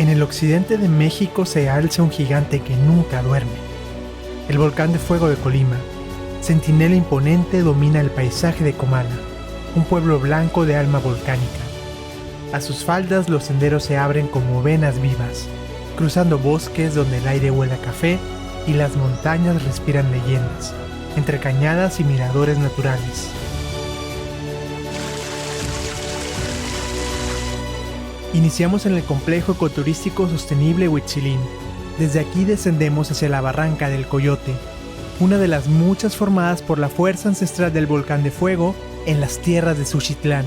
En el occidente de México se alza un gigante que nunca duerme. El volcán de fuego de Colima, centinela imponente, domina el paisaje de Comala, un pueblo blanco de alma volcánica. A sus faldas los senderos se abren como venas vivas, cruzando bosques donde el aire huele a café y las montañas respiran leyendas, entre cañadas y miradores naturales. Iniciamos en el complejo ecoturístico sostenible Huitzilín. Desde aquí descendemos hacia la barranca del Coyote, una de las muchas formadas por la fuerza ancestral del volcán de fuego en las tierras de Suchitlán.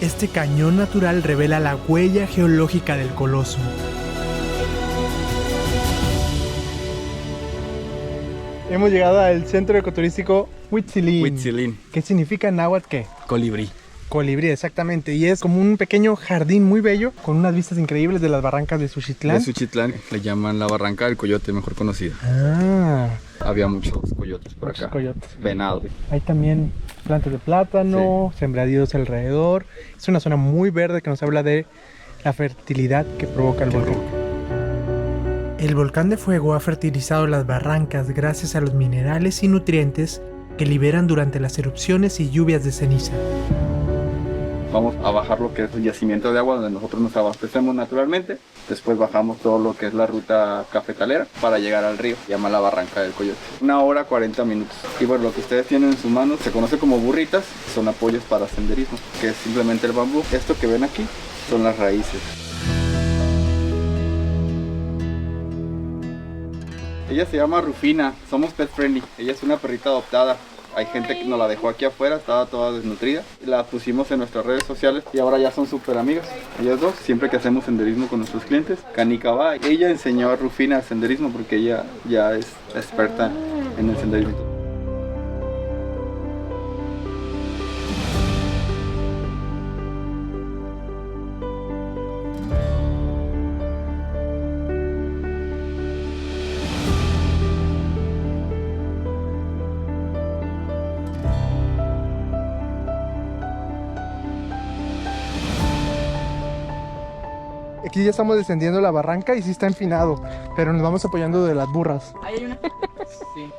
Este cañón natural revela la huella geológica del coloso. Hemos llegado al centro ecoturístico Huitzilín. Huitzilín. ¿Qué significa en náhuatl qué? Colibrí. Colibrí, exactamente. Y es como un pequeño jardín muy bello con unas vistas increíbles de las barrancas de Suchitlán. De Suchitlán le llaman la barranca del Coyote, mejor conocida. Había muchos coyotes por acá. Coyotes. Venado. Hay también plantas de plátano, sembradíos alrededor. Es una zona muy verde que nos habla de la fertilidad que provoca el volcán. El volcán de fuego ha fertilizado las barrancas gracias a los minerales y nutrientes que liberan durante las erupciones y lluvias de ceniza. Vamos a bajar lo que es el yacimiento de agua donde nosotros nos abastecemos naturalmente. Después bajamos todo lo que es la ruta cafetalera para llegar al río. Se llama la Barranca del Coyote. 1 hora 40 minutos. Y bueno, lo que ustedes tienen en sus manos se conoce como burritas. Son apoyos para senderismo, que es simplemente el bambú. Esto que ven aquí son las raíces. Ella se llama Rufina. Somos pet friendly. Ella es una perrita adoptada. Hay gente que nos la dejó aquí afuera, estaba toda desnutrida. La pusimos en nuestras redes sociales y ahora ya son súper amigas. Ellas dos, siempre que hacemos senderismo con nuestros clientes. Canica va. Ella enseñó a Rufina el senderismo porque ella ya es experta en el senderismo. Aquí ya estamos descendiendo la barranca y sí está empinado, pero nos vamos apoyando de las burras. Ahí hay una. Sí.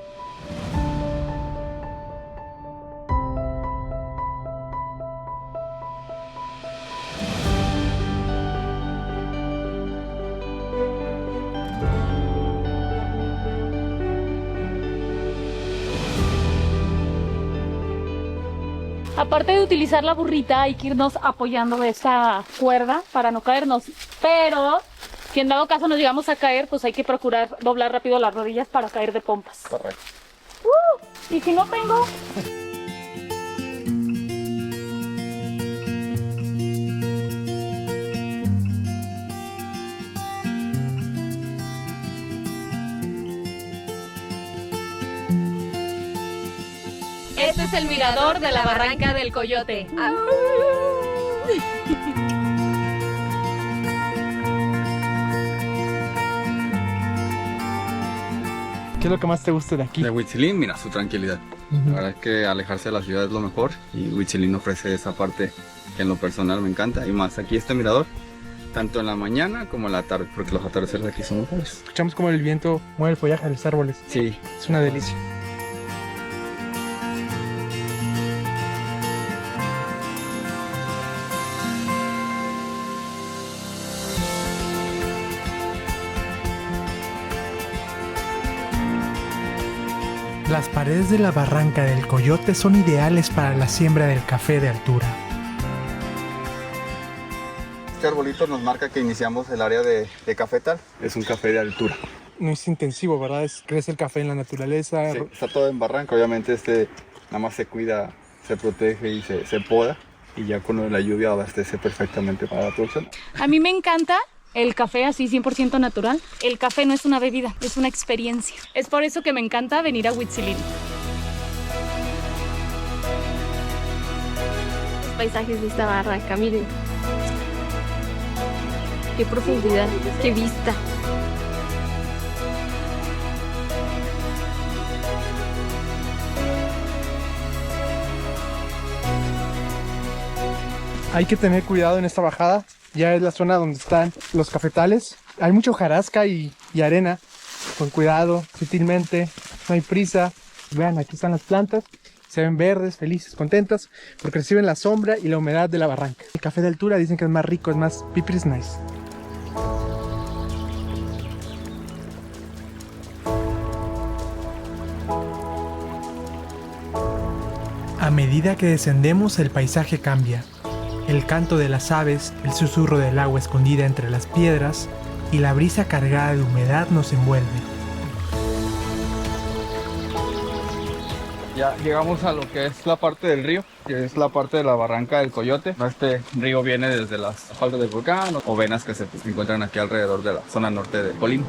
Aparte de utilizar la burrita, hay que irnos apoyando de esta cuerda para no caernos. Pero si en dado caso nos llegamos a caer, pues hay que procurar doblar rápido las rodillas para caer de pompas. Correcto. Y si no tengo... Este es el mirador de la Barranca del Coyote. ¿Qué es lo que más te gusta de aquí? De Huitzilín, mira, su tranquilidad. La verdad es que alejarse de la ciudad es lo mejor y Huitzilín ofrece esa parte que en lo personal me encanta. Y más aquí este mirador, tanto en la mañana como en la tarde, porque los atardeceres de aquí son mejores. Escuchamos como el viento mueve el follaje de los árboles. Sí. Es una delicia. Las paredes de la barranca del Coyote son ideales para la siembra del café de altura. Este arbolito nos marca que iniciamos el área de cafetal. Es un café de altura. No es intensivo, ¿verdad? Crece el café en la naturaleza. Sí, está todo en barranca. Obviamente nada más se cuida, se protege y se poda. Y ya con la lluvia abastece perfectamente para la producción. A mí me encanta el café así 100% natural. El café no es una bebida, es una experiencia. Es por eso que me encanta venir a Huitzilín. Los paisajes de esta barranca, miren. Qué profundidad, qué vista. Hay que tener cuidado en esta bajada ya es la zona donde están los cafetales. Hay mucha hojarasca y arena. Con cuidado, sutilmente, no hay prisa. Vean, aquí están las plantas. Se ven verdes, felices, contentas, porque reciben la sombra y la humedad de la barranca. El café de altura dicen que es más rico, es más pipiris nice. A medida que descendemos, el paisaje cambia. El canto de las aves, el susurro del agua escondida entre las piedras y la brisa cargada de humedad nos envuelve. Ya llegamos a lo que es la parte del río, que es la parte de la barranca del Coyote. Este río viene desde las faldas del volcán o venas que se encuentran aquí alrededor de la zona norte de Colima.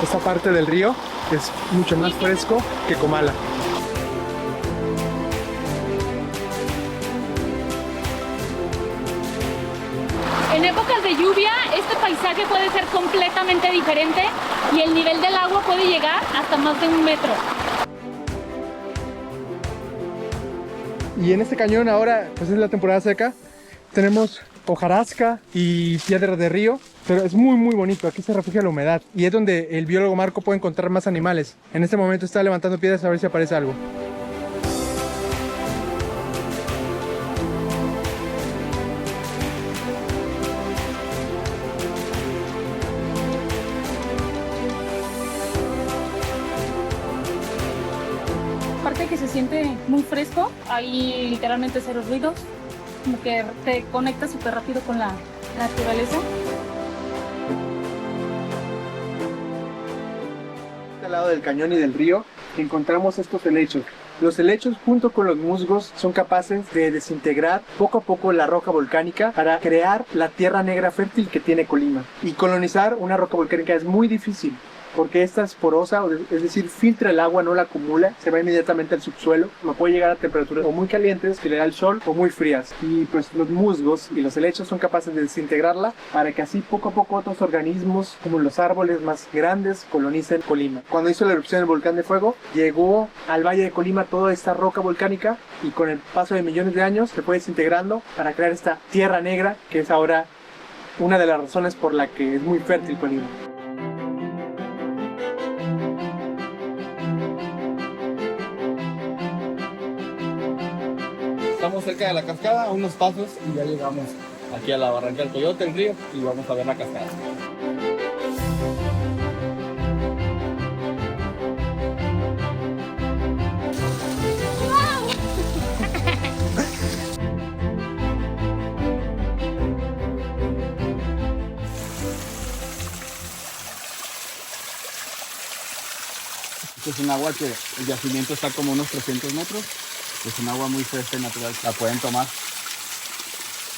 Esta parte del río es mucho más fresco que Comala. En épocas de lluvia, este paisaje puede ser completamente diferente y el nivel del agua puede llegar hasta más de 1 metro. Y en este cañón ahora, pues es la temporada seca, tenemos hojarasca y piedras de río, pero es muy bonito. Aquí se refugia la humedad y es donde el biólogo Marco puede encontrar más animales. En este momento está levantando piedras a ver si aparece algo. Aparte que se siente muy fresco, hay literalmente cero ruidos, como que te conectas súper rápido con la naturaleza. Al lado del cañón y del río encontramos estos helechos. Los helechos junto con los musgos son capaces de desintegrar poco a poco la roca volcánica para crear la tierra negra fértil que tiene Colima. Y colonizar una roca volcánica es muy difícil porque esta es porosa, es decir, filtra el agua, no la acumula, se va inmediatamente al subsuelo, no puede llegar a temperaturas o muy calientes que le da el sol o muy frías. Y pues los musgos y los helechos son capaces de desintegrarla para que así poco a poco otros organismos como los árboles más grandes colonicen Colima. Cuando hizo la erupción del volcán de fuego, llegó al valle de Colima toda esta roca volcánica y con el paso de millones de años se fue desintegrando para crear esta tierra negra que es ahora una de las razones por la que es muy fértil Colima. Estamos cerca de la cascada, a unos pasos, y ya llegamos aquí a la barranca del Coyote, el río, y vamos a ver la cascada. Este es un agua que el yacimiento está como unos 300 metros. Es un agua muy fresca y natural, la pueden tomar.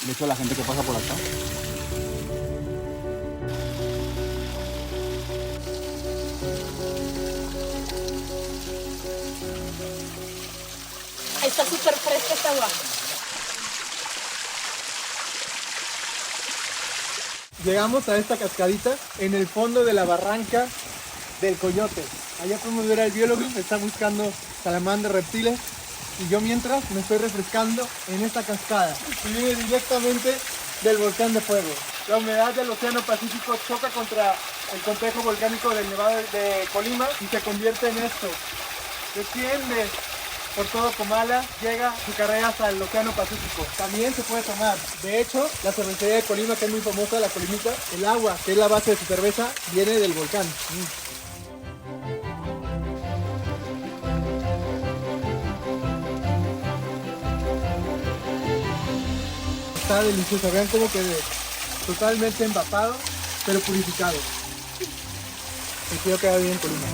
De hecho, la gente que pasa por acá. Está súper fresca esta agua. Llegamos a esta cascadita en el fondo de la barranca del Coyote. Allá podemos ver al biólogo, está buscando salamandras, reptiles. Y yo mientras me estoy refrescando en esta cascada que viene directamente del volcán de fuego. La humedad del océano Pacífico choca contra el complejo volcánico del Nevado de Colima y se convierte en esto. Desciende por todo Comala, llega su carrera hasta el océano Pacífico. También se puede tomar. De hecho, la cervecería de Colima, que es muy famosa, la Colimita, el agua, que es la base de su cerveza, viene del volcán. Está deliciosa, vean cómo quedé, totalmente empapado, pero purificado. El tío queda bien en Colima.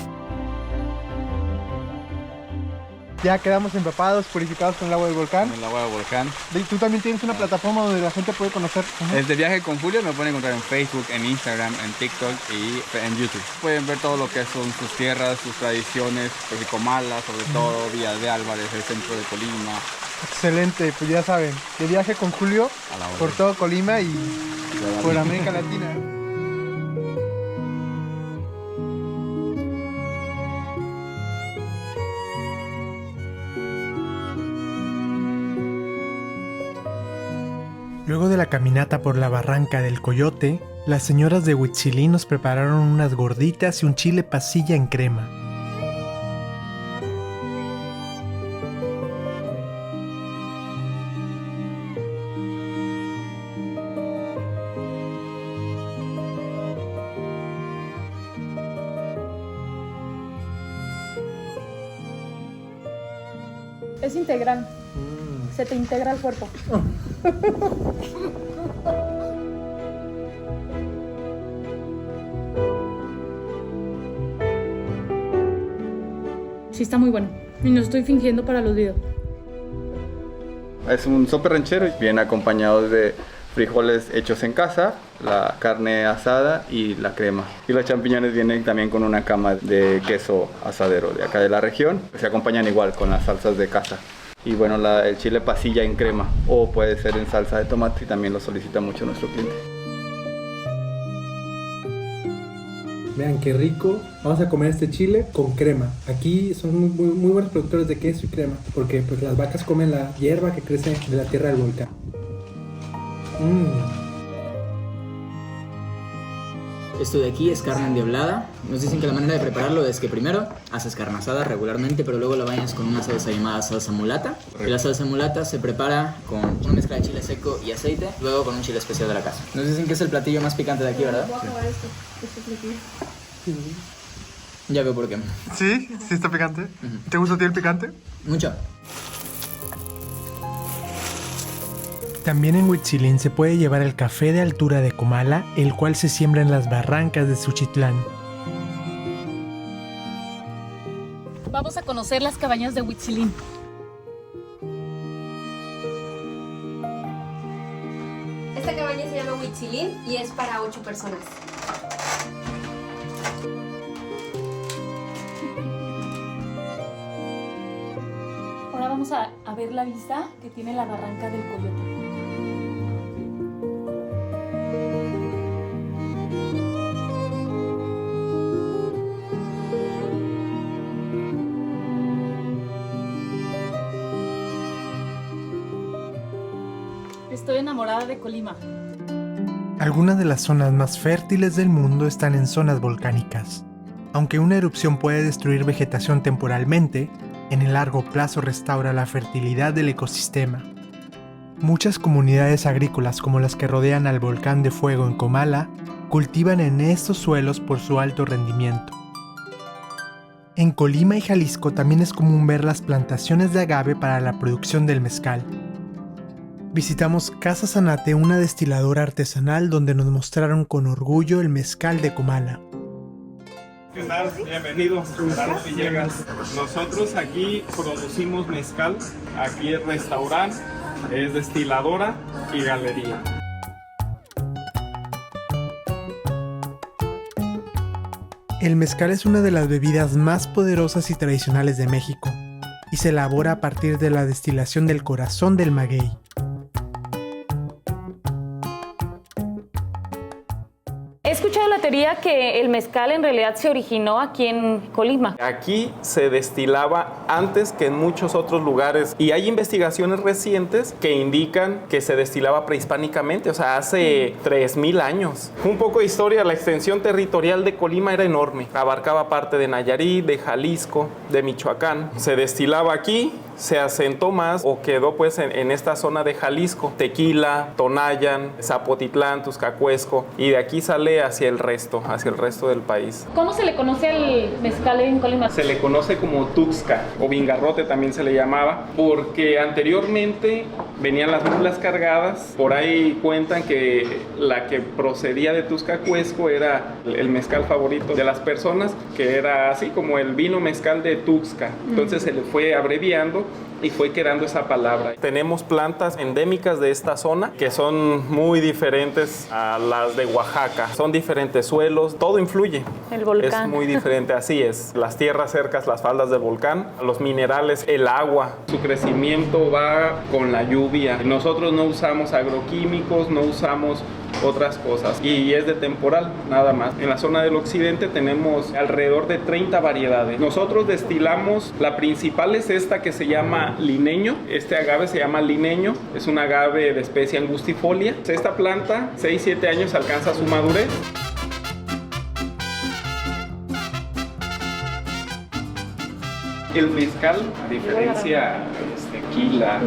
Ya quedamos empapados, purificados con el agua del volcán. En el agua del volcán. Y tú también tienes una plataforma donde la gente puede conocer. Es de Viaje con Julio, me pueden encontrar en Facebook, en Instagram, en TikTok y en YouTube. Pueden ver todo lo que son sus tierras, sus tradiciones, pues de Comala, sobre todo, Villa de Álvarez, el centro de Colima. Excelente, pues ya saben, de Viaje con Julio por todo Colima y por América Latina. Luego de la caminata por la barranca del Coyote, las señoras de Huitzilín nos prepararon unas gorditas y un chile pasilla en crema. Es integral. Se te integra el cuerpo. Sí, está muy bueno. Y no estoy fingiendo para los videos. Es un sope ranchero y viene acompañado de frijoles hechos en casa, la carne asada y la crema. Y los champiñones vienen también con una cama de queso asadero de acá de la región. Se acompañan igual con las salsas de casa. Y bueno, el chile pasilla en crema o puede ser en salsa de tomate y también lo solicita mucho nuestro cliente. Vean qué rico. Vamos a comer este chile con crema. Aquí son muy buenos productores de queso y crema porque pues las vacas comen la hierba que crece de la tierra del volcán. Esto de aquí es carne endiablada. Nos dicen que la manera de prepararlo es que primero haces carne asada regularmente, pero luego la bañas con una salsa llamada salsa mulata. Y la salsa mulata se prepara con una mezcla de chile seco y aceite, luego con un chile especial de la casa. Nos dicen que es el platillo más picante de aquí, ¿verdad? Voy a probar este platillo. Ya veo por qué. ¿Sí? ¿Sí está picante? ¿Te gusta a ti el picante? Mucho. También en Huitzilín se puede llevar el café de altura de Comala, el cual se siembra en las barrancas de Suchitlán. Vamos a conocer las cabañas de Huitzilín. Esta cabaña se llama Huitzilín y es para 8 personas. Ahora vamos a ver la vista que tiene la barranca del Coyote. Estoy enamorada de Colima. Algunas de las zonas más fértiles del mundo están en zonas volcánicas. Aunque una erupción puede destruir vegetación temporalmente, en el largo plazo restaura la fertilidad del ecosistema. Muchas comunidades agrícolas como las que rodean al volcán de fuego en Comala cultivan en estos suelos por su alto rendimiento. En Colima y Jalisco también es común ver las plantaciones de agave para la producción del mezcal. Visitamos Casa Zanate, una destiladora artesanal donde nos mostraron con orgullo el mezcal de Comala. ¿Qué tal? Bienvenido, Carlos Villegas. Nosotros aquí producimos mezcal, aquí es restaurante, es destiladora y galería. El mezcal es una de las bebidas más poderosas y tradicionales de México, y se elabora a partir de la destilación del corazón del maguey. He escuchado la teoría que el mezcal en realidad se originó aquí en Colima. Aquí se destilaba antes que en muchos otros lugares y hay investigaciones recientes que indican que se destilaba prehispánicamente, o sea, hace 3000 años. Un poco de historia, la extensión territorial de Colima era enorme, abarcaba parte de Nayarit, de Jalisco, de Michoacán. Se destilaba aquí se asentó más o quedó pues en esta zona de Jalisco, Tequila, Tonayan, Zapotitlán, Tuzcacuesco, y de aquí sale hacia el resto del país. ¿Cómo se le conoce al mezcal en Colima? Se le conoce como Tuxca o Vingarrote también se le llamaba, porque anteriormente venían las mulas cargadas. Por ahí cuentan que la que procedía de Tuzcacuesco era el mezcal favorito de las personas, que era así como el vino mezcal de Tuxca. Entonces se le fue abreviando y fue quedando esa palabra. Tenemos plantas endémicas de esta zona que son muy diferentes a las de Oaxaca. Son diferentes suelos, todo influye. El volcán. Es muy diferente, así es. Las tierras cercas, las faldas del volcán, los minerales, el agua. Su crecimiento va con la lluvia. Nosotros no usamos agroquímicos, no usamos otras cosas y es de temporal nada más. En la zona del occidente tenemos alrededor de 30 variedades. Nosotros destilamos, la principal es esta que se llama lineño. Este agave se llama lineño, es un agave de especie angustifolia. Esta planta 6-7 años alcanza su madurez. El mezcal, a diferencia de tequila,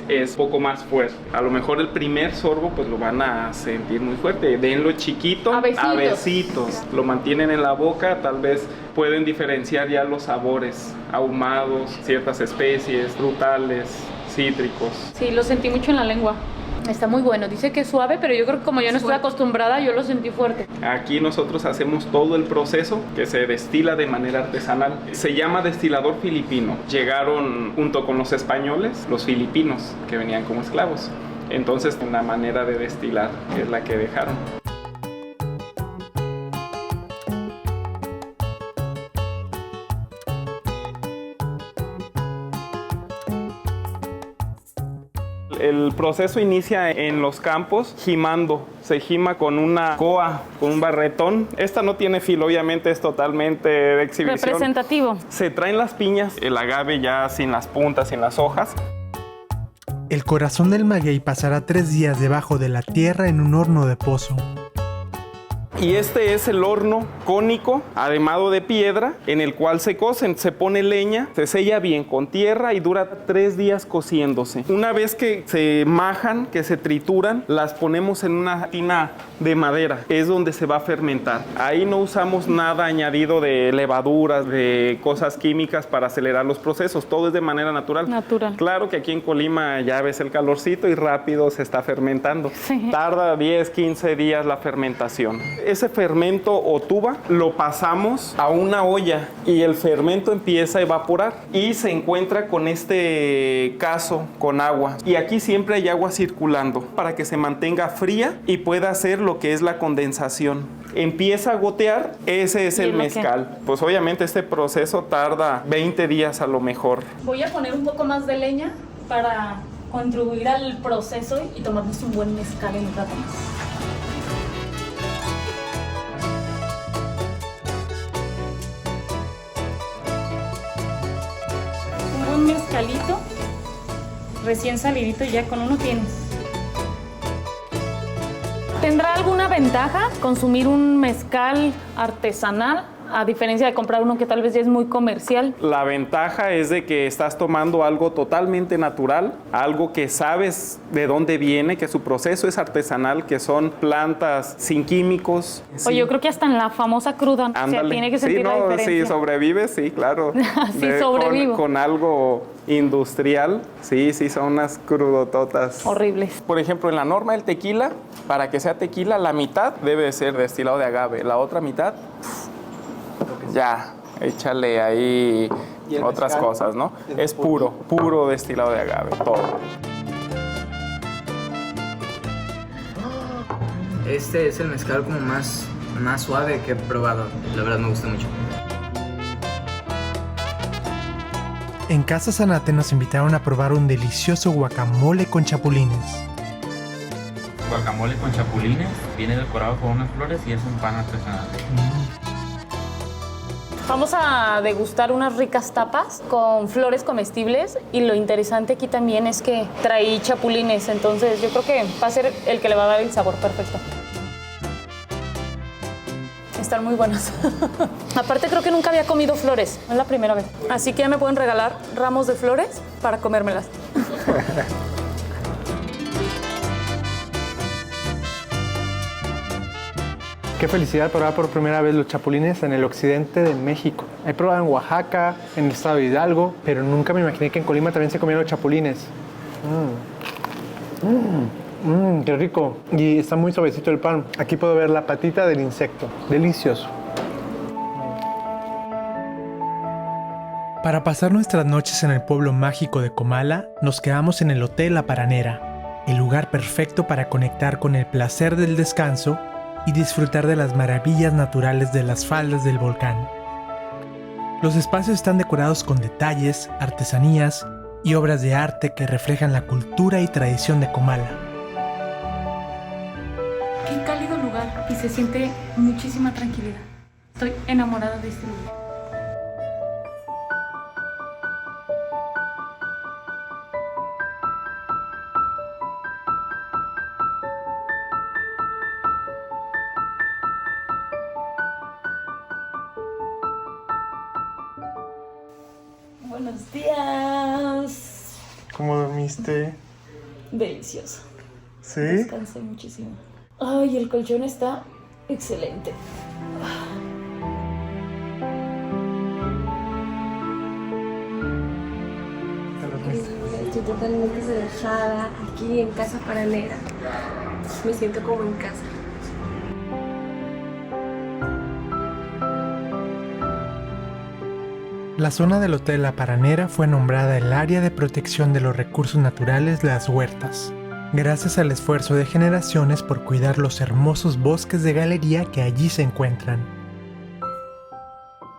es poco más fuerte. A lo mejor el primer sorbo pues lo van a sentir muy fuerte. Denlo chiquito, a besitos. Lo mantienen en la boca, tal vez pueden diferenciar ya los sabores ahumados, ciertas especies, frutales, cítricos. Sí, lo sentí mucho en la lengua. Está muy bueno, dice que es suave, pero yo creo que como yo no estoy acostumbrada, yo lo sentí fuerte. Aquí nosotros hacemos todo el proceso que se destila de manera artesanal. Se llama destilador filipino. Llegaron junto con los españoles, los filipinos, que venían como esclavos. Entonces, una manera de destilar es la que dejaron. El proceso inicia en los campos jimando. Se jima con una coa, con un barretón. Esta no tiene filo, obviamente es totalmente de exhibición. Representativo. Se traen las piñas, el agave ya sin las puntas, sin las hojas. El corazón del maguey pasará 3 días debajo de la tierra en un horno de pozo. Y este es el horno cónico, ademado de piedra, en el cual se cocen. Se pone leña, se sella bien con tierra y dura 3 días cociéndose. Una vez que se majan, que se trituran, las ponemos en una tina de madera. Es donde se va a fermentar. Ahí no usamos nada añadido de levaduras, de cosas químicas para acelerar los procesos. Todo es de manera natural. Claro que aquí en Colima ya ves el calorcito y rápido se está fermentando. Sí. Tarda 10, 15 días la fermentación. Ese fermento o tuba lo pasamos a una olla y el fermento empieza a evaporar y se encuentra con este cazo con agua. Y aquí siempre hay agua circulando para que se mantenga fría y pueda hacer lo que es la condensación. Empieza a gotear, ese es el mezcal. Pues obviamente este proceso tarda 20 días a lo mejor. Voy a poner un poco más de leña para contribuir al proceso y tomarnos un buen mezcal en un rato más. Un mezcalito recién salidito y ya con uno tienes. ¿Tendrá alguna ventaja consumir un mezcal artesanal a diferencia de comprar uno que tal vez ya es muy comercial? La ventaja es de que estás tomando algo totalmente natural, algo que sabes de dónde viene, que su proceso es artesanal, que son plantas sin químicos. Oye, yo creo que hasta en la famosa cruda, o sea, tiene que sentir la diferencia. Sí, sobrevives, sí, claro. Sí, sobrevivo. Con algo industrial, sí, son unas crudototas. Horribles. Por ejemplo, en la norma del tequila, para que sea tequila, la mitad debe de ser destilado de agave, la otra mitad, ya, échale ahí otras mezcal, cosas, ¿no? Es puro destilado de agave, todo. Este es el mezcal como más suave que he probado. La verdad me gusta mucho. En Casa Zanate nos invitaron a probar un delicioso guacamole con chapulines. Guacamole con chapulines, viene decorado con unas flores y es un pan artesanal. Vamos a degustar unas ricas tapas con flores comestibles y lo interesante aquí también es que trae chapulines, entonces yo creo que va a ser el que le va a dar el sabor perfecto. Están muy buenas. Aparte creo que nunca había comido flores, es la primera vez. Así que ya me pueden regalar ramos de flores para comérmelas. Qué felicidad probar por primera vez los chapulines en el occidente de México. He probado en Oaxaca, en el estado de Hidalgo, pero nunca me imaginé que en Colima también se comían los chapulines. Qué rico. Y está muy suavecito el pan. Aquí puedo ver la patita del insecto. Delicioso. Para pasar nuestras noches en el pueblo mágico de Comala, nos quedamos en el Hotel La Paranera, el lugar perfecto para conectar con el placer del descanso y disfrutar de las maravillas naturales de las faldas del volcán. Los espacios están decorados con detalles, artesanías y obras de arte que reflejan la cultura y tradición de Comala. Qué cálido lugar y se siente muchísima tranquilidad. Estoy enamorada de este lugar. Buenos días. ¿Cómo dormiste? Delicioso. ¿Sí? Descansé muchísimo. Ay, el colchón está excelente. Estoy totalmente relajada aquí en Casa Paranera. Me siento como en casa. La zona del Hotel La Paranera fue nombrada el Área de Protección de los Recursos Naturales Las Huertas, gracias al esfuerzo de generaciones por cuidar los hermosos bosques de galería que allí se encuentran.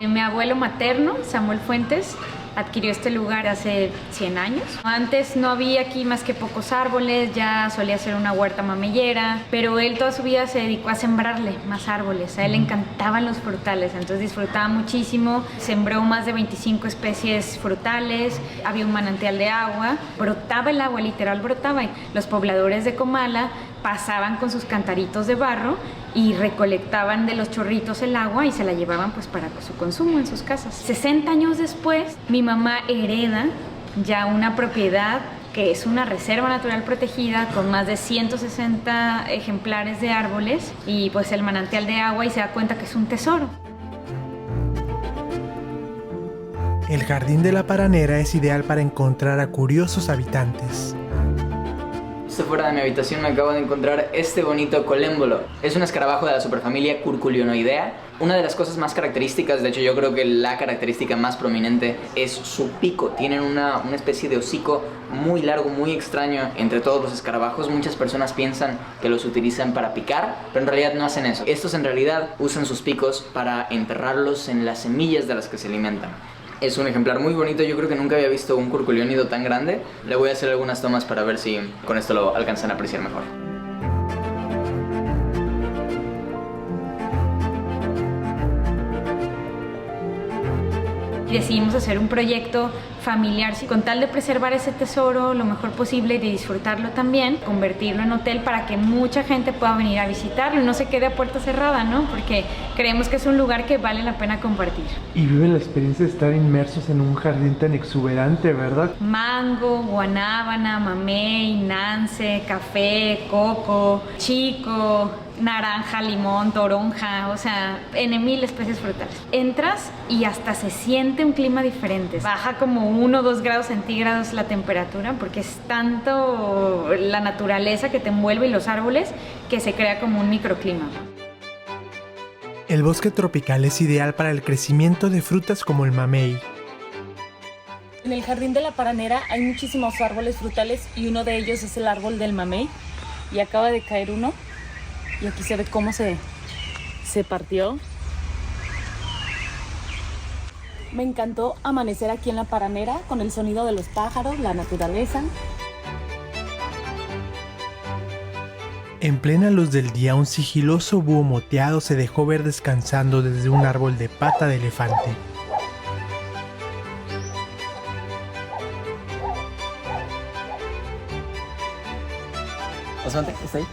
Mi abuelo materno, Samuel Fuentes, adquirió este lugar hace 100 años. Antes no había aquí más que pocos árboles, ya solía ser una huerta mamellera, pero él toda su vida se dedicó a sembrarle más árboles. A él le encantaban los frutales, entonces disfrutaba muchísimo. Sembró más de 25 especies frutales, había un manantial de agua, brotaba el agua, literal brotaba. Los pobladores de Comala pasaban con sus cantaritos de barro y recolectaban de los chorritos el agua y se la llevaban pues para su consumo en sus casas. 60 años después, mi mamá hereda ya una propiedad que es una reserva natural protegida con más de 160 ejemplares de árboles y pues el manantial de agua, y se da cuenta que es un tesoro. El Jardín de la Paranera es ideal para encontrar a curiosos habitantes. Fuera de mi habitación me acabo de encontrar este bonito colémbolo. Es un escarabajo de la superfamilia Curculionoidea. Una de las cosas más características, de hecho yo creo que la característica más prominente es su pico. Tienen una especie de hocico muy largo, muy extraño entre todos los escarabajos. Muchas personas piensan que los utilizan para picar, pero en realidad no hacen eso. Estos en realidad usan sus picos para enterrarlos en las semillas de las que se alimentan. Es un ejemplar muy bonito, yo creo que nunca había visto un curculiónido tan grande. Le voy a hacer algunas tomas para ver si con esto lo alcanzan a apreciar mejor. Y decidimos hacer un proyecto familiar con tal de preservar ese tesoro lo mejor posible y de disfrutarlo también, convertirlo en hotel para que mucha gente pueda venir a visitarlo y no se quede a puerta cerrada, ¿no? Porque creemos que es un lugar que vale la pena compartir. Y viven la experiencia de estar inmersos en un jardín tan exuberante, ¿verdad? Mango, guanábana, mamey, nance, café, coco, chico, naranja, limón, toronja, o sea, en mil especies frutales. Entras y hasta se siente un clima diferente. Baja como 1 o 2 grados centígrados la temperatura porque es tanto la naturaleza que te envuelve y los árboles que se crea como un microclima. El bosque tropical es ideal para el crecimiento de frutas como el mamey. En el Jardín de la Paranera hay muchísimos árboles frutales y uno de ellos es el árbol del mamey y acaba de caer uno. Y aquí se ve cómo se partió. Me encantó amanecer aquí en la Paranera con el sonido de los pájaros, la naturaleza. En plena luz del día, un sigiloso búho moteado se dejó ver descansando desde un árbol de pata de elefante. Osmante, ¿está ahí?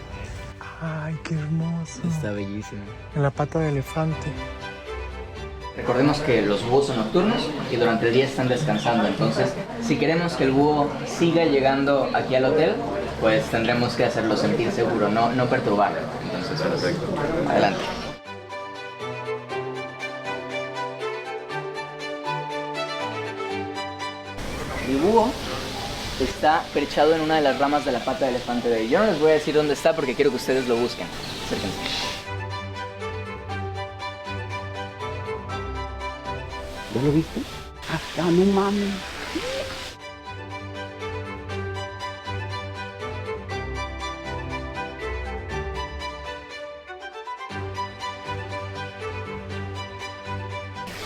Ay, qué hermoso. Está bellísimo. En la pata de elefante. Recordemos que los búhos son nocturnos y durante el día están descansando, entonces si queremos que el búho siga llegando aquí al hotel, pues tendremos que hacerlo sentir seguro, no perturbarlo. Entonces, perfecto. Adelante. El búho está perchado en una de las ramas de la pata de elefante de ahí. Yo no les voy a decir dónde está porque quiero que ustedes lo busquen. Acérquense. ¿Ya lo viste? Ah, no mames.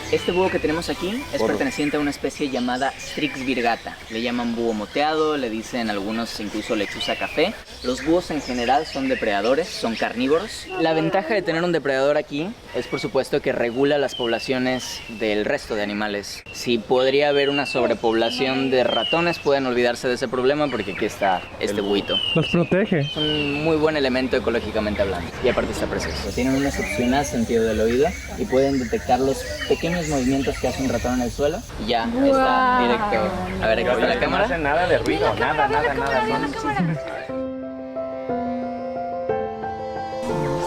Este búho que tenemos aquí es perteneciente a una especie llamada Strix virgata. Le llaman búho moteado, le dicen algunos incluso lechuza café. Los búhos en general son depredadores, son carnívoros. La ventaja de tener un depredador aquí es por supuesto que regula las poblaciones del resto de animales. Si podría haber una sobrepoblación de ratones, pueden olvidarse de ese problema porque aquí está este buito. Los protege. Es un muy buen elemento ecológicamente hablando y aparte está precioso. Tienen un excepcional sentido del oído y pueden detectar los pequeños movimientos que hace un ratón en el suelo y ya está directo. A ver, aquí está la cámara. No hace nada de ruido, nada.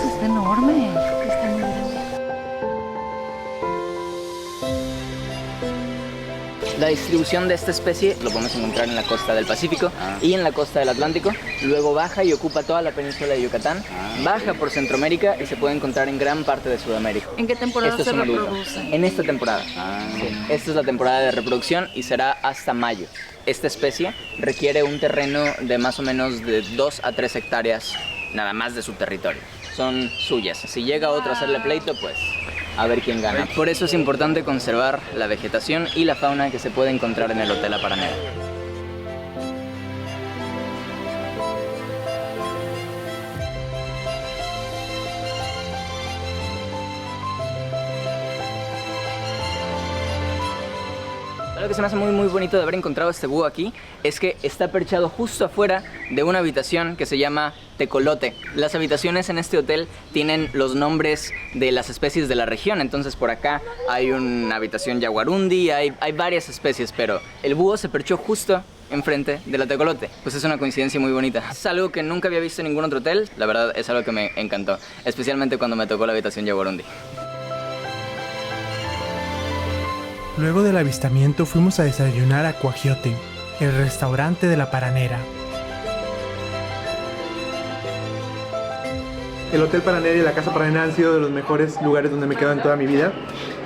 Está enorme. La distribución de esta especie lo podemos encontrar en la costa del Pacífico y en la costa del Atlántico. Luego baja y ocupa toda la península de Yucatán. Baja por Centroamérica y se puede encontrar en gran parte de Sudamérica. ¿En qué temporada Esto se es un olivo. reproduce? En esta temporada. Sí. Esta es la temporada de reproducción y será hasta mayo. Esta especie requiere un terreno de más o menos de 2 a 3 hectáreas nada más de su territorio. Son suyas. Si llega otro a hacerle pleito, pues a ver quién gana. Por eso es importante conservar la vegetación y la fauna que se puede encontrar en el Hotel La Paranera. Algo que se me hace muy bonito de haber encontrado este búho aquí es que está perchado justo afuera de una habitación que se llama tecolote. Las habitaciones en este hotel tienen los nombres de las especies de la región, entonces por acá hay una habitación yaguarundi, hay varias especies, pero el búho se perchó justo enfrente de la tecolote. Pues es una coincidencia muy bonita. Es algo que nunca había visto en ningún otro hotel, la verdad es algo que me encantó, especialmente cuando me tocó la habitación yaguarundi. Luego del avistamiento fuimos a desayunar a Cuajiote, el restaurante de La Paranera. El Hotel Paranera y la Casa Paranera han sido de los mejores lugares donde me quedo en toda mi vida.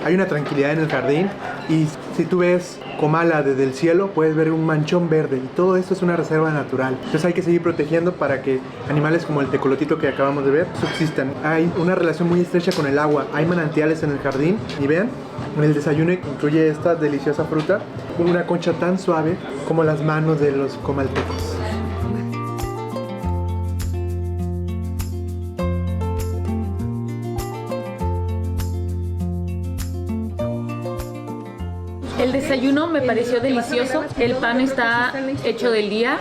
Hay una tranquilidad en el jardín y si tú ves Comala desde el cielo puedes ver un manchón verde y todo esto es una reserva natural. Entonces hay que seguir protegiendo para que animales como el tecolotito que acabamos de ver subsistan. Hay una relación muy estrecha con el agua, hay manantiales en el jardín y vean, el desayuno incluye esta deliciosa fruta, una concha tan suave como las manos de los comaltecos. El desayuno me pareció delicioso, el pan está hecho del día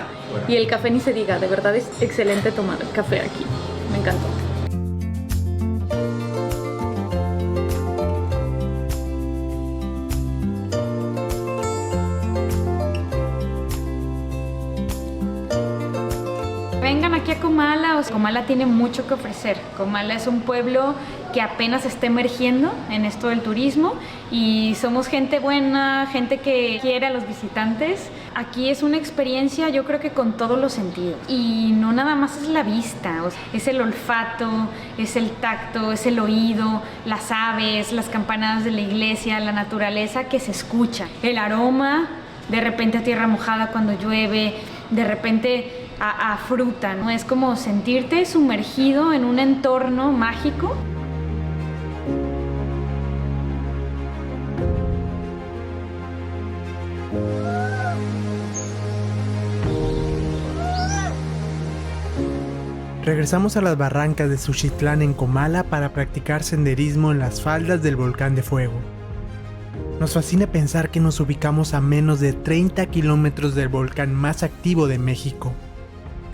y el café ni se diga, de verdad es excelente tomar café aquí, me encantó. Vengan aquí a Comala. Comala tiene mucho que ofrecer. Comala es un pueblo que apenas está emergiendo en esto del turismo y somos gente buena, gente que quiere a los visitantes. Aquí es una experiencia, yo creo que con todos los sentidos. Y no nada más es la vista, es el olfato, es el tacto, es el oído, las aves, las campanadas de la iglesia, la naturaleza que se escucha, el aroma, de repente a tierra mojada cuando llueve, de repente a fruta, ¿no? Es como sentirte sumergido en un entorno mágico. Regresamos a las barrancas de Suchitlán en Comala para practicar senderismo en las faldas del volcán de fuego. Nos fascina pensar que nos ubicamos a menos de 30 kilómetros del volcán más activo de México.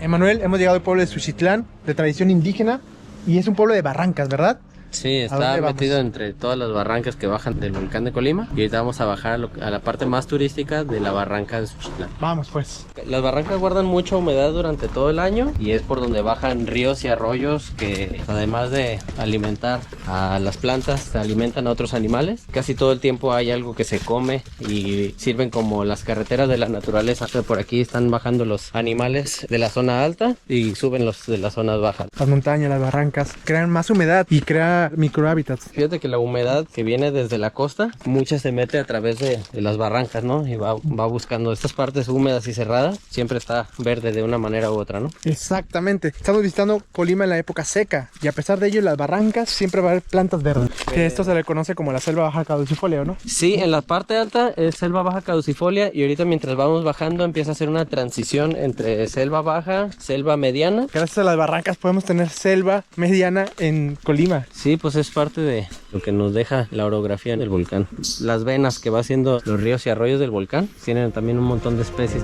Emanuel, hemos llegado al pueblo de Suchitlán, de tradición indígena, y es un pueblo de barrancas, ¿verdad? Sí, está dónde vamos? metido entre todas las barrancas que bajan del volcán de Colima y ahorita vamos a bajar a la parte más turística de la barranca de Suchitlán. Vamos pues. Las barrancas guardan mucha humedad durante todo el año y es por donde bajan ríos y arroyos que además de alimentar a las plantas, alimentan a otros animales. Casi todo el tiempo hay algo que se come y sirven como las carreteras de la naturaleza. Por aquí están bajando los animales de la zona alta y suben los de las zonas bajas. Las montañas, las barrancas, crean más humedad y crean microhábitats. Fíjate que la humedad que viene desde la costa, mucha se mete a través de las barrancas, ¿no? Y va buscando estas partes húmedas y cerradas. Siempre está verde de una manera u otra, ¿no? Exactamente. Estamos visitando Colima en la época seca y a pesar de ello, en las barrancas siempre va a haber plantas verdes. Que esto se le conoce como la selva baja caducifolia, ¿no? Sí, en la parte alta es selva baja caducifolia y ahorita mientras vamos bajando empieza a hacer una transición entre selva baja, selva mediana. Gracias a las barrancas podemos tener selva mediana en Colima. Sí, pues es parte de lo que nos deja la orografía del volcán. Las venas que va haciendo los ríos y arroyos del volcán tienen también un montón de especies.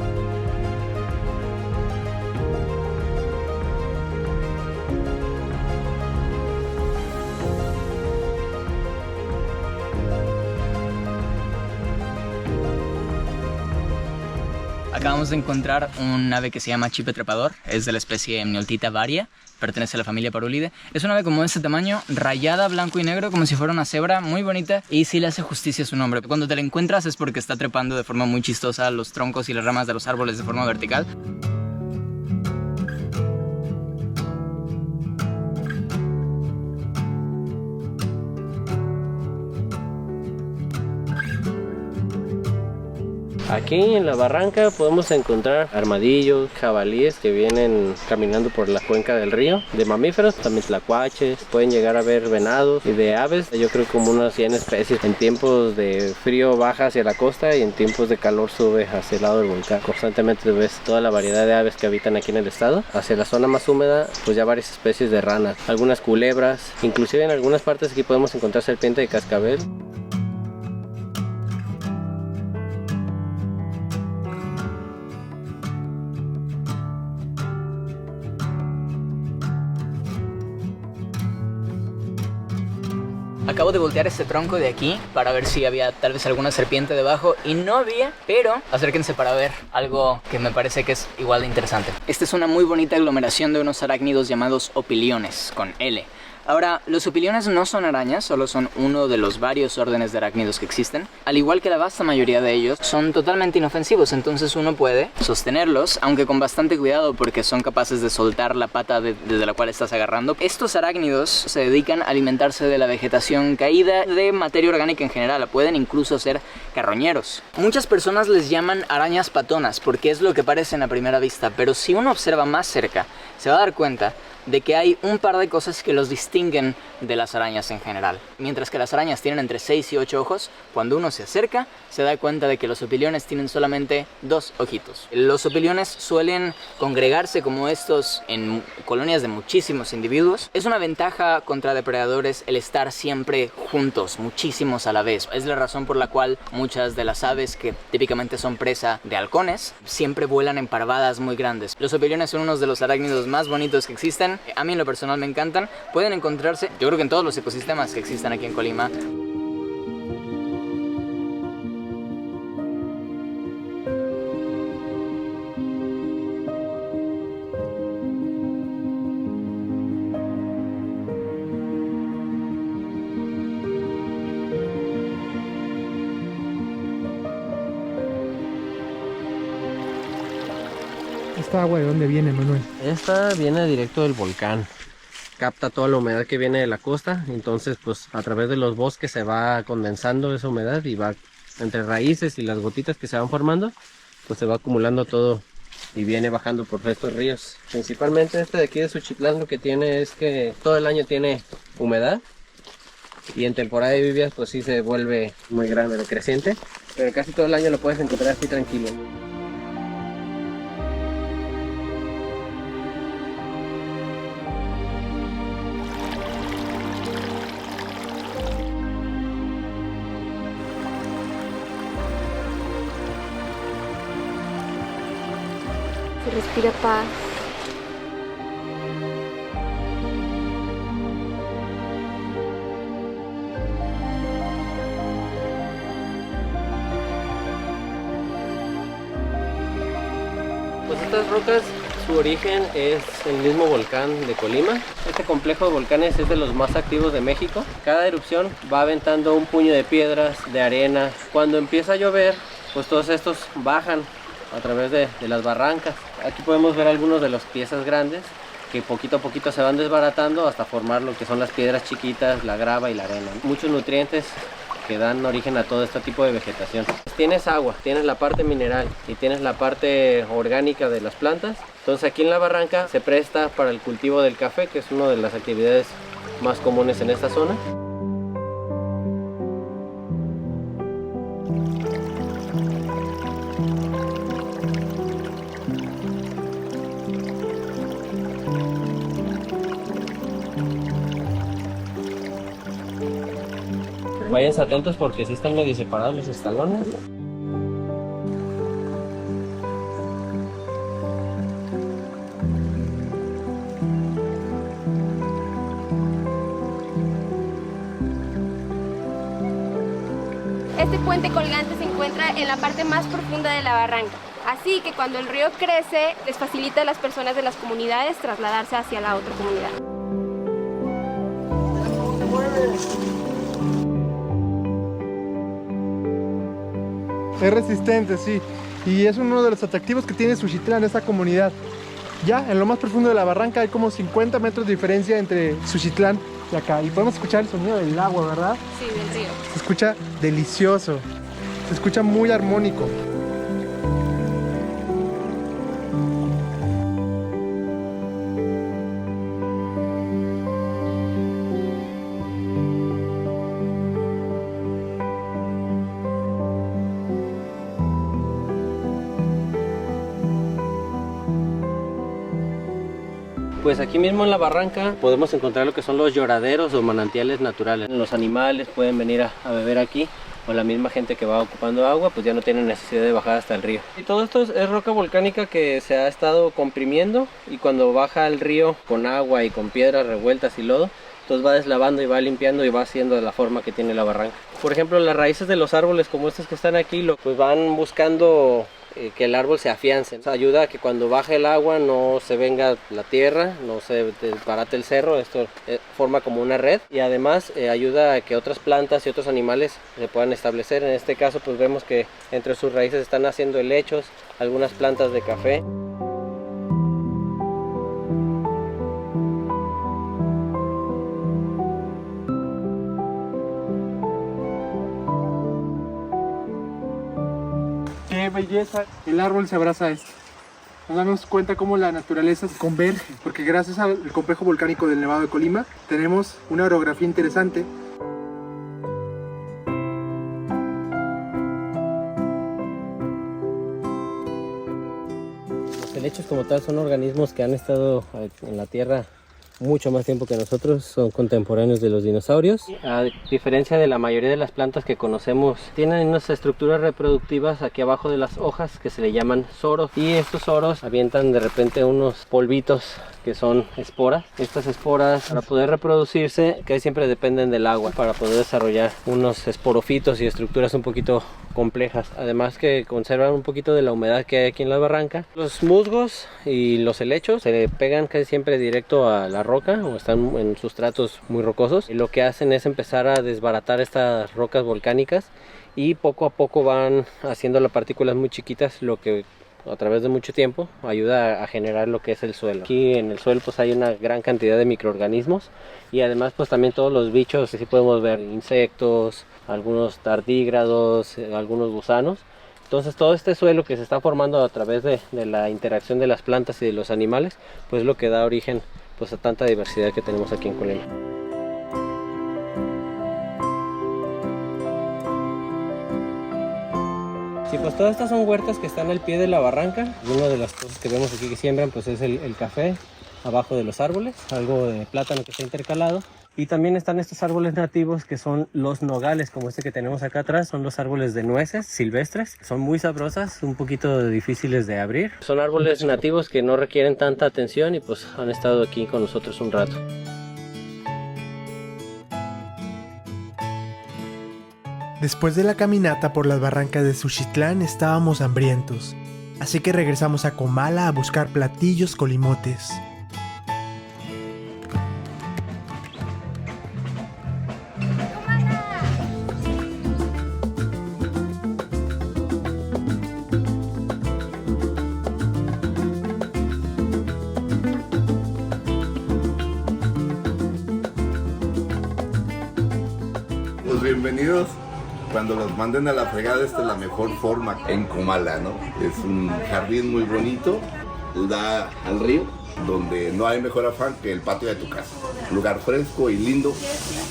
Acabamos de encontrar un ave que se llama chipe trepador, es de la especie Mnioltita varia, pertenece a la familia Parulidae. Es un ave como de este tamaño, rayada blanco y negro como si fuera una cebra, muy bonita y sí le hace justicia a su nombre. Cuando te la encuentras es porque está trepando de forma muy chistosa los troncos y las ramas de los árboles de forma vertical. Aquí en la barranca podemos encontrar armadillos, jabalíes que vienen caminando por la cuenca del río. De mamíferos, también tlacuaches, pueden llegar a ver venados y de aves. Yo creo como unas 100 especies. En tiempos de frío baja hacia la costa y en tiempos de calor sube hacia el lado del volcán. Constantemente ves toda la variedad de aves que habitan aquí en el estado. Hacia la zona más húmeda, pues ya varias especies de ranas, algunas culebras, inclusive en algunas partes aquí podemos encontrar serpiente de cascabel. Acabo de voltear este tronco de aquí para ver si había tal vez alguna serpiente debajo y no había, pero acérquense para ver algo que me parece que es igual de interesante. Esta es una muy bonita aglomeración de unos arácnidos llamados opiliones, con L. Ahora, los opiliones no son arañas, solo son uno de los varios órdenes de arácnidos que existen. Al igual que la vasta mayoría de ellos, son totalmente inofensivos, entonces uno puede sostenerlos, aunque con bastante cuidado porque son capaces de soltar la pata desde la cual estás agarrando. Estos arácnidos se dedican a alimentarse de la vegetación caída, de materia orgánica en general, pueden incluso ser carroñeros. Muchas personas les llaman arañas patonas porque es lo que parecen a primera vista, pero si uno observa más cerca, se va a dar cuenta de que hay un par de cosas que los distinguen de las arañas en general. Mientras que las arañas tienen entre 6 y 8 ojos, cuando uno se acerca se da cuenta de que los opiliones tienen solamente 2 ojitos. Los opiliones suelen congregarse como estos en colonias de muchísimos individuos. Es una ventaja contra depredadores el estar siempre juntos, muchísimos a la vez. Es la razón por la cual muchas de las aves que típicamente son presa de halcones siempre vuelan en parvadas muy grandes. Los opiliones son unos de los arácnidos más bonitos que existen. A mí en lo personal me encantan. Pueden encontrarse, yo creo que en todos los ecosistemas que existen aquí en Colima. ¿Esta agua de dónde viene, Manuel? Esta viene directo del volcán. Capta toda la humedad que viene de la costa, entonces pues a través de los bosques se va condensando esa humedad y va entre raíces y las gotitas que se van formando, pues se va acumulando todo y viene bajando por estos ríos. Principalmente este de aquí de Suchitlán lo que tiene es que todo el año tiene humedad y en temporada de lluvias pues sí se vuelve muy grande, creciente, pero casi todo el año lo puedes encontrar así tranquilo. Se respira paz, estas rocas, su origen es el mismo volcán de Colima. Este complejo de volcanes es de los más activos de México. Cada erupción va aventando un puño de piedras, de arena. Cuando empieza a llover, pues todos estos bajan a través de las barrancas. Aquí podemos ver algunos de las piezas grandes que poquito a poquito se van desbaratando hasta formar lo que son las piedras chiquitas, la grava y la arena. Muchos nutrientes que dan origen a todo este tipo de vegetación. Tienes agua, tienes la parte mineral y tienes la parte orgánica de las plantas. Entonces aquí en la barranca se presta para el cultivo del café, que es una de las actividades más comunes en esta zona. Váyanse atentos porque sí están medio separados los escalones. Este puente colgante se encuentra en la parte más profunda de la barranca, así que cuando el río crece les facilita a las personas de las comunidades trasladarse hacia la otra comunidad. Es resistente, sí, y es uno de los atractivos que tiene Suchitlán, esta comunidad. Ya en lo más profundo de la barranca hay como 50 metros de diferencia entre Suchitlán y acá, y podemos escuchar el sonido del agua, ¿verdad? Sí, del río. Se escucha delicioso, se escucha muy armónico. Pues aquí mismo en la barranca podemos encontrar lo que son los lloraderos o manantiales naturales. Los animales pueden venir a beber aquí, o la misma gente que va ocupando agua pues ya no tiene necesidad de bajar hasta el río. Y todo esto es roca volcánica que se ha estado comprimiendo, y cuando baja el río con agua y con piedras revueltas y lodo, entonces va deslavando y va limpiando y va haciendo de la forma que tiene la barranca. Por ejemplo, las raíces de los árboles como estos que están aquí, pues van buscando que el árbol se afiance. Eso ayuda a que cuando baje el agua no se venga la tierra, no se desbarate el cerro. Esto forma como una red, y además ayuda a que otras plantas y otros animales se puedan establecer. En este caso pues vemos que entre sus raíces están haciendo helechos, algunas plantas de café. ¡Qué belleza! El árbol se abraza a esto. Nos damos cuenta cómo la naturaleza se converge, porque gracias al complejo volcánico del Nevado de Colima tenemos una orografía interesante. Los helechos como tal son organismos que han estado en la tierra mucho más tiempo que nosotros, son contemporáneos de los dinosaurios. A diferencia de la mayoría de las plantas que conocemos, tienen unas estructuras reproductivas aquí abajo de las hojas que se le llaman soros, y estos soros avientan de repente unos polvitos que son esporas. Estas esporas, para poder reproducirse, casi siempre dependen del agua para poder desarrollar unos esporofitos y estructuras un poquito complejas, además que conservan un poquito de la humedad que hay aquí en la barranca. Los musgos y los helechos se pegan casi siempre directo a la roca, o están en sustratos muy rocosos, y lo que hacen es empezar a desbaratar estas rocas volcánicas, y poco a poco van haciendo las partículas muy chiquitas, lo que a través de mucho tiempo ayuda a generar lo que es el suelo. Aquí en el suelo pues hay una gran cantidad de microorganismos, y además pues también todos los bichos que sí podemos ver, insectos, algunos tardígrados, algunos gusanos. Entonces todo este suelo que se está formando a través de la interacción de las plantas y de los animales, pues es lo que da origen pues a tanta diversidad que tenemos aquí en Colima. Sí, pues todas estas son huertas que están al pie de la barranca. Una de las cosas que vemos aquí que siembran pues es el café abajo de los árboles, algo de plátano que está intercalado. Y también están estos árboles nativos que son los nogales, como este que tenemos acá atrás. Son los árboles de nueces silvestres. Son muy sabrosas, un poquito difíciles de abrir. Son árboles nativos que no requieren tanta atención y pues han estado aquí con nosotros un rato. Después de la caminata por las barrancas de Suchitlán estábamos hambrientos. Así que regresamos a Comala a buscar platillos colimotes. Pues bienvenidos. Cuando los manden a la fregada, esta es la mejor forma en Comala, ¿no? Es un jardín muy bonito, da al río, donde no hay mejor afán que el patio de tu casa. Lugar fresco y lindo,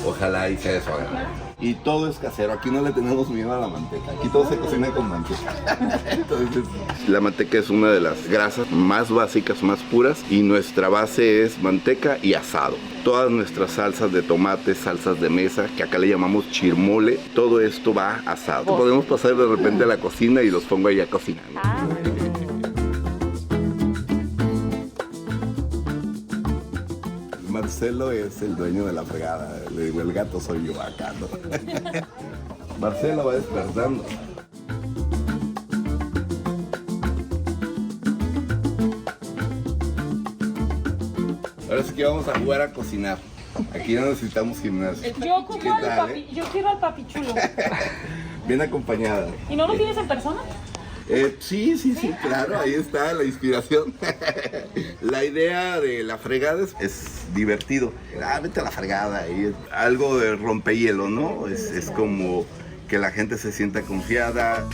ojalá y sea de su agrado. Y todo es casero, aquí no le tenemos miedo a la manteca, aquí todo se cocina con manteca. Entonces, la manteca es una de las grasas más básicas, más puras, y nuestra base es manteca y asado. Todas nuestras salsas de tomate, salsas de mesa, que acá le llamamos chirmole, todo esto va asado. Podemos pasar de repente a la cocina y los pongo ahí a cocinar. Marcelo es el dueño de la fregada. Le digo, el gato soy yo acá, ¿no? Marcelo va despertando. Ahora sí que vamos a jugar a cocinar. Aquí no necesitamos gimnasio. Yo como al papi, yo quiero al papi chulo. Bien acompañada. ¿Y no lo tienes en persona? Sí, claro, ahí está la inspiración. La idea de la fregada es divertido. Vete a la fregada, y es algo de rompehielo, ¿no? Es como que la gente se sienta confiada.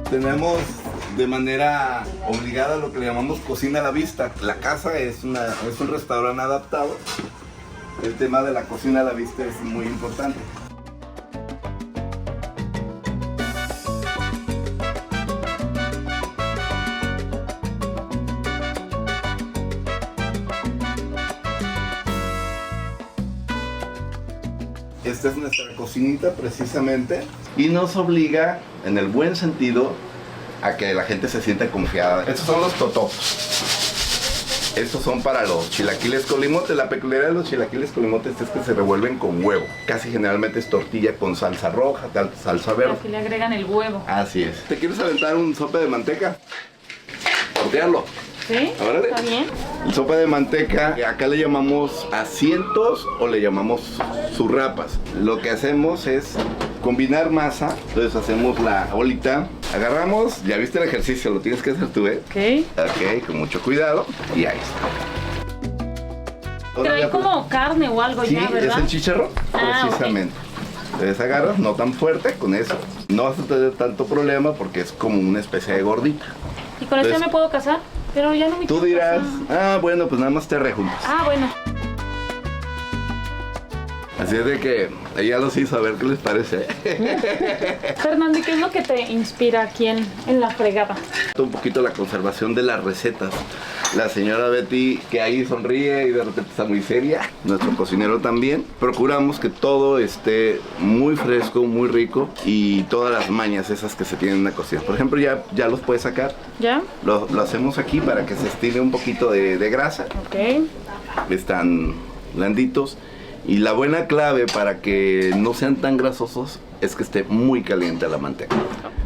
Tenemos de manera obligada lo que le llamamos cocina a la vista. La casa es un restaurante adaptado. El tema de la cocina a la vista es muy importante. Esta es nuestra cocinita precisamente y nos obliga, en el buen sentido, a que la gente se sienta confiada. Estos son los totopos. Estos son para los chilaquiles colimotes. La peculiaridad de los chilaquiles colimotes es que se revuelven con huevo. Casi generalmente es tortilla con salsa roja, salsa verde. Aquí le agregan el huevo. Así es. ¿Te quieres aventar un sope de manteca? Tortearlo. ¿Sí? Órale. ¿Está bien? El sopa de manteca, acá le llamamos asientos o le llamamos zurrapas. Lo que hacemos es combinar masa, entonces hacemos la bolita, agarramos, ya viste el ejercicio, lo tienes que hacer tú, ¿eh? Ok, con mucho cuidado y ahí está. Pero hay como carne o algo sí, ya, ¿verdad? Es el chicharrón, precisamente. Entonces agarras, no tan fuerte, con eso no vas a tener tanto problema porque es como una especie de gordita. ¿Y con esto me puedo casar? Pero ya no me Tú dirás, bueno, pues nada más te rejuntas. Bueno. Así es de que ella los hizo, a ver qué les parece. Fernando, ¿y qué es lo que te inspira aquí en la fregada? Un poquito la conservación de las recetas. La señora Betty, que ahí sonríe y de repente está muy seria, nuestro cocinero también. Procuramos que todo esté muy fresco, muy rico y todas las mañas esas que se tienen en la cocina. Por ejemplo, ya los puedes sacar. ¿Ya? Lo hacemos aquí para que se estire un poquito de grasa. Ok. Están blanditos. Y la buena clave para que no sean tan grasosos es que esté muy caliente la manteca.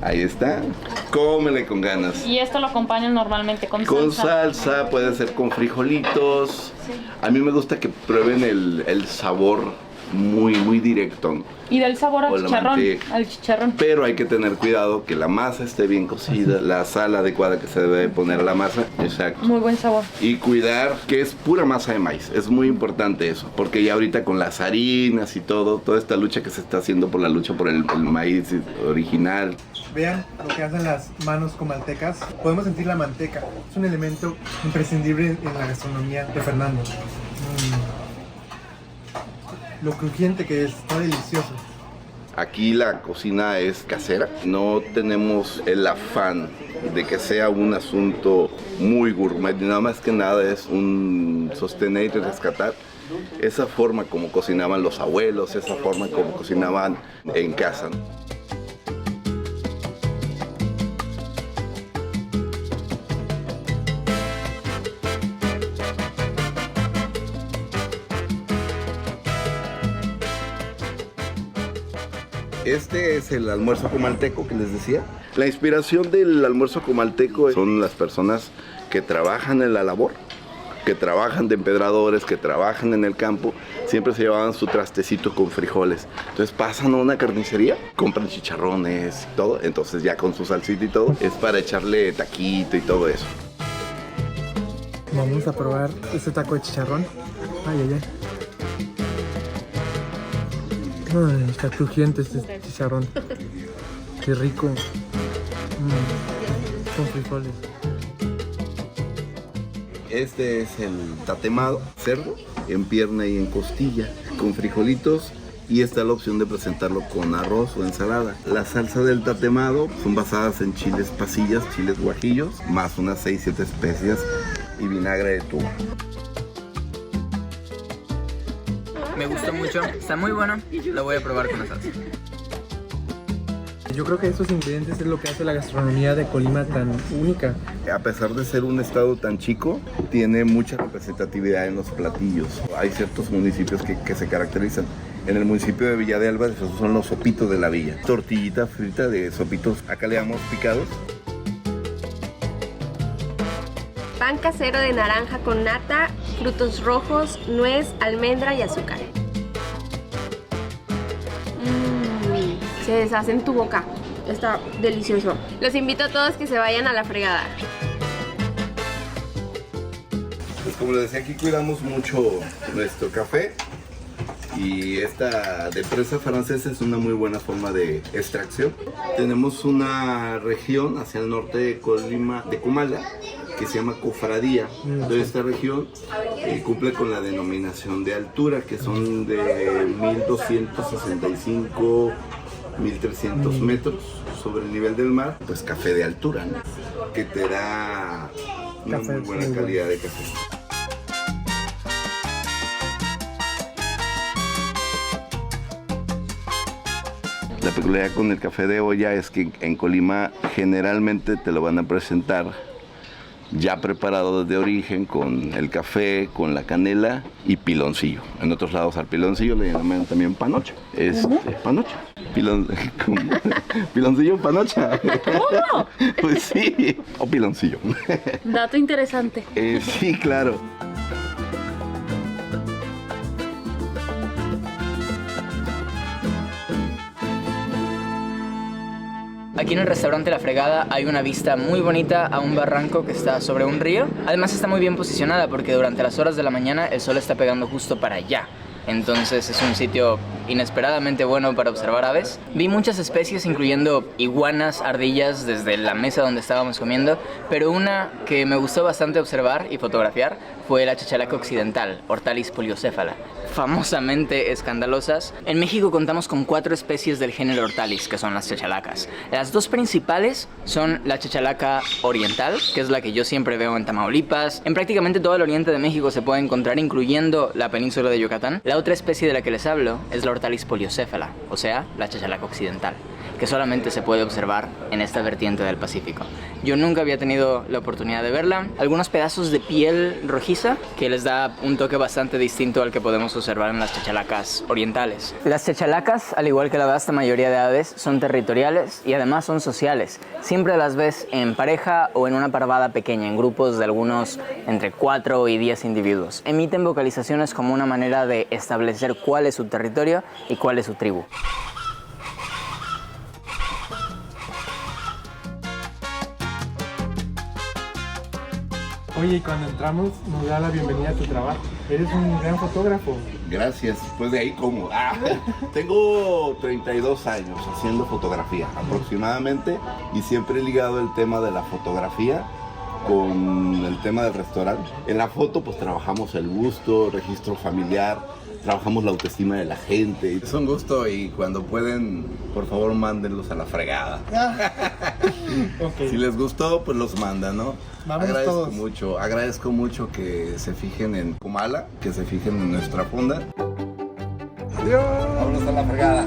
Ahí está. Cómele con ganas. ¿Y esto lo acompañan normalmente con salsa? Con salsa, puede ser con frijolitos. Sí. A mí me gusta que prueben el sabor muy directo. Y del sabor al chicharrón. Pero hay que tener cuidado que la masa esté bien cocida, la sal adecuada que se debe poner a la masa. Exacto. Muy buen sabor. Y cuidar que es pura masa de maíz. Es muy importante eso. Porque ya ahorita con las harinas y toda esta lucha que se está haciendo por el maíz original. Vean lo que hacen las manos comaltecas. Podemos sentir la manteca. Es un elemento imprescindible en la gastronomía de Fernando. Lo crujiente que es, está delicioso. Aquí la cocina es casera, no tenemos el afán de que sea un asunto muy gourmet, nada más que nada es un sostener y rescatar esa forma como cocinaban los abuelos, esa forma como cocinaban en casa. Este es el almuerzo comalteco que les decía. La inspiración del almuerzo comalteco son las personas que trabajan en la labor, que trabajan de empedradores, que trabajan en el campo. Siempre se llevaban su trastecito con frijoles. Entonces pasan a una carnicería, compran chicharrones y todo. Entonces ya con su salsita y todo, es para echarle taquito y todo eso. Vamos a probar este taco de chicharrón. Ay, ay, ay. Ay, está crujiente este chicharrón. Qué rico. Con frijoles. Este es el tatemado, cerdo, en pierna y en costilla, con frijolitos. Y está la opción de presentarlo con arroz o ensalada. La salsa del tatemado son basadas en chiles pasillas, chiles guajillos, más unas 6-7 especias y vinagre de tuba. Me gustó mucho, está muy bueno, lo voy a probar con la salsa. Yo creo que esos ingredientes es lo que hace la gastronomía de Colima tan única. A pesar de ser un estado tan chico, tiene mucha representatividad en los platillos. Hay ciertos municipios que se caracterizan. En el municipio de Villa de Álvarez esos son los sopitos de la villa. Tortillita frita de sopitos, acá le llamamos picados. Pan casero de naranja con nata, frutos rojos, nuez, almendra y azúcar. Se deshace en tu boca. Está delicioso. Los invito a todos que se vayan a La Fregada. Pues como les decía, aquí cuidamos mucho nuestro café. Y esta de presa francesa es una muy buena forma de extracción. Tenemos una región hacia el norte de Colima, de Comala, que se llama Cofradía. Entonces esta región cumple con la denominación de altura, que son de 1265, 1300 metros sobre el nivel del mar. Pues café de altura, ¿no? Que te da una muy buena calidad de café. La peculiaridad con el café de olla es que en Colima generalmente te lo van a presentar ya preparado desde origen con el café, con la canela y piloncillo. En otros lados al piloncillo le llaman también panocha. Panocha. Piloncillo, panocha. ¿Cómo? Pues sí, o piloncillo. Dato interesante. Sí, claro. Aquí en el restaurante La Fregada hay una vista muy bonita a un barranco que está sobre un río. Además está muy bien posicionada porque durante las horas de la mañana el sol está pegando justo para allá. Entonces es un sitio inesperadamente bueno para observar aves. Vi muchas especies, incluyendo iguanas, ardillas, desde la mesa donde estábamos comiendo, pero una que me gustó bastante observar y fotografiar fue la chachalaca occidental, Hortalis poliocéfala, famosamente escandalosas. En México contamos con 4 especies del género Hortalis, que son las chachalacas. Las 2 principales son la chachalaca oriental, que es la que yo siempre veo en Tamaulipas. En prácticamente todo el oriente de México se puede encontrar, incluyendo la península de Yucatán. La otra especie de la que les hablo es la Hortalis poliocéfala, o sea, la chachalaca occidental, que solamente se puede observar en esta vertiente del Pacífico. Yo nunca había tenido la oportunidad de verla. Algunos pedazos de piel rojiza que les da un toque bastante distinto al que podemos observar en las chachalacas orientales. Las chachalacas, al igual que la vasta mayoría de aves, son territoriales y además son sociales. Siempre las ves en pareja o en una parvada pequeña, en grupos de algunos entre 4 y 10 individuos. Emiten vocalizaciones como una manera de establecer cuál es su territorio y cuál es su tribu. Oye, y cuando entramos nos da la bienvenida a tu trabajo. Eres un gran fotógrafo. Gracias, pues de ahí como. Tengo 32 años haciendo fotografía aproximadamente y siempre he ligado el tema de la fotografía con el tema del restaurante. En la foto pues trabajamos el gusto, registro familiar, trabajamos la autoestima de la gente. Es un gusto y cuando pueden, por favor, mándenlos a La Fregada. Okay. Si les gustó, pues los mandan, ¿no? Agradezco mucho que se fijen en Comala, que se fijen en nuestra fonda. Adiós. Vámonos a La Fregada.